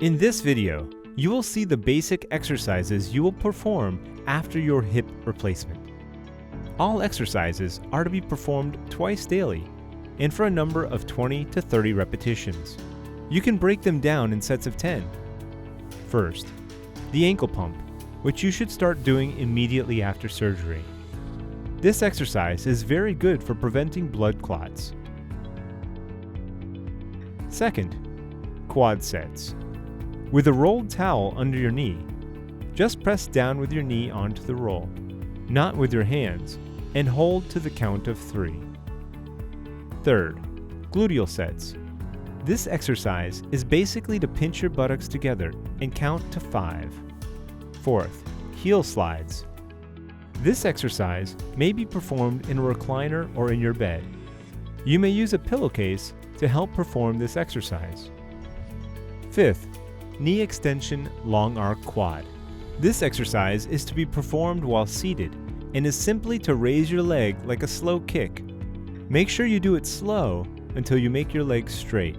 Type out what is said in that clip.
In this video, you will see the basic exercises you will perform after your hip replacement. All exercises are to be performed twice daily and for a number of 20 to 30 repetitions. You can break them down in sets of 10. First, the ankle pump, which you should start doing immediately after surgery. This exercise is very good for preventing blood clots. Second, quad sets. With a rolled towel under your knee, just press down with your knee onto the roll, not with your hands, and hold to the count of 3. Third, gluteal sets. This exercise is basically to pinch your buttocks together and count to 5. Fourth, heel slides. This exercise may be performed in a recliner or in your bed. You may use a pillowcase to help perform this exercise. Fifth, knee extension long arc quad. This exercise is to be performed while seated and is simply to raise your leg like a slow kick. Make sure you do it slow until you make your leg straight.